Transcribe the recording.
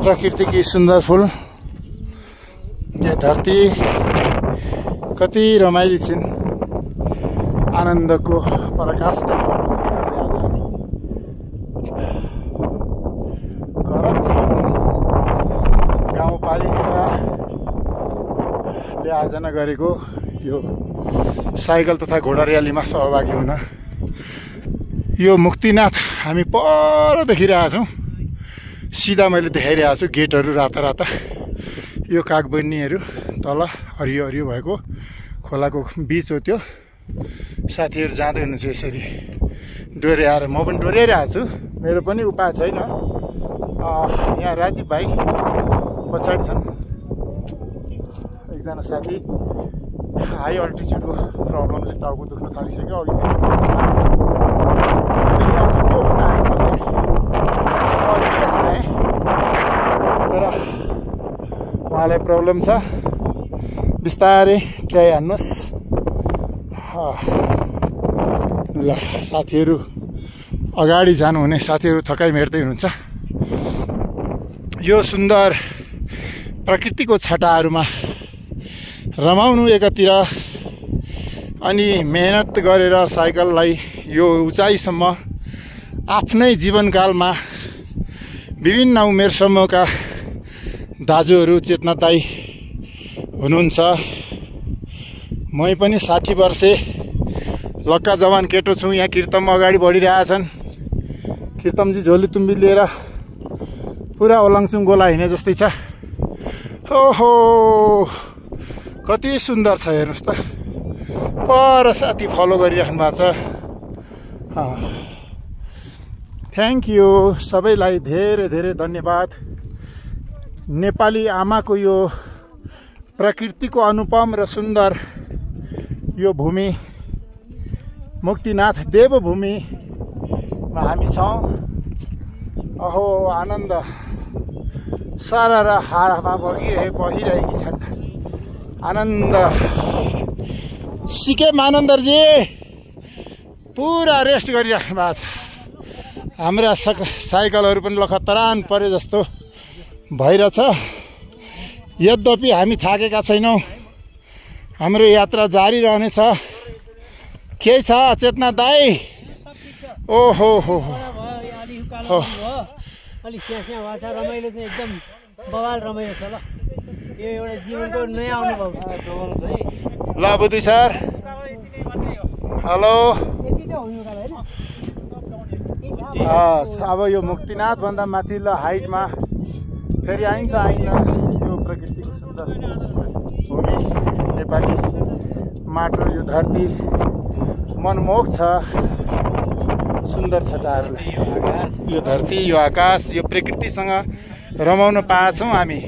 प्रकृतिकी सुन्दर फुल यो धरती कति रमाइली छिन्। आनन्दको पराकाष्ठा आज हामी गरम छौँ। गाउँपालिकाले आयोजना गरेको यो साइकल तथा घोडा र्यालीमा सहभागी हुन यो मुक्तिनाथ हामी पर देखिरहेछौँ। सिधा मैले देखाइरहेको छु गेटहरू राता राता। यो कागबन्नीहरू तल हरियो हरियो भएको खोलाको बिच हो त्यो। साथीहरू जाँदै हुनुहुन्छ यसरी डोर्याएर। म पनि डोर्याइरहेको छु, मेरो पनि उपाय छैन। यहाँ राजीव भाइ पछाडि छन्, एकजना साथी। हाई अल्टिच्युडको प्रब्लमले टाउको दुख्न थालिसक्यो। अघि त्योभन्दा हाइटमा भएँ तर उहाँलाई प्रब्लम छ। बिस्तारै ट्राई हान्नुहोस्। ल साथीहरू अगाडि जानुहुने साथीहरू थकाइ मेट्दै हुनुहुन्छ। यो सुन्दर प्रकृतिको छटाहरूमा रमाउनु एकातिर, अनि मेहनत गरेर साइकललाई यो उचाइसम्म आफ्नै जीवनकालमा विभिन्न उमेर समूहका दाजुहरू चेतना दाई हुनुहुन्छ। मै पनि 60 वर्षे लक्का जवान केटो छु। यहाँ कीर्तम अगाडि बढिरहेछन्। कीर्तमजी झोली तुम्बी लिएर पुरा ओलाङचुङ गोला हिँडे जस्तै छ। ओहो कति सुन्दर छ हेर्नुहोस् त। पर साथी फलो गरिराख्नु भएको छ। थ्याङ्क यू सबैलाई, धेरै धेरै धन्यवाद। नेपाली आमाको यो प्रकृतिको अनुपम र सुन्दर यो भूमि मुक्तिनाथ देवभूमिमा हामी छौँ। अहो आनन्द सारा र हारामा बगिरहेकी छन्। आनन्द सिके मानन्दरजी पुरा रेस्ट गरिराख्नु भएको छ। हाम्रा साइकलहरू पनि लखतरान परे जस्तो भइरहेछ। यद्यपि हामी थाकेका छैनौँ, हाम्रो यात्रा जारी रहनेछ। के छ चेतना दाई? ओहो हो अलिक स्यास्या भाषा रमाइलो चाहिँ एकदम बवाल रमाइलो छ। ल यो एउटा जीवनको नयाँ अनुभव जोगाउनु छ है। ल बुद्धि सर, हेलो। अब यो मुक्तिनाथ भन्दा माथिल्लो हाइटमा फेरि आइन्छ यो प्रकृतिको सुन्दर भूमि नेपाली माटो। यो धरती मनमोहक छ। सुन्दर छटाहरूलाई यो धरती, यो आकाश, यो प्रकृतिसँग रमाउन पाएछौँ हामी।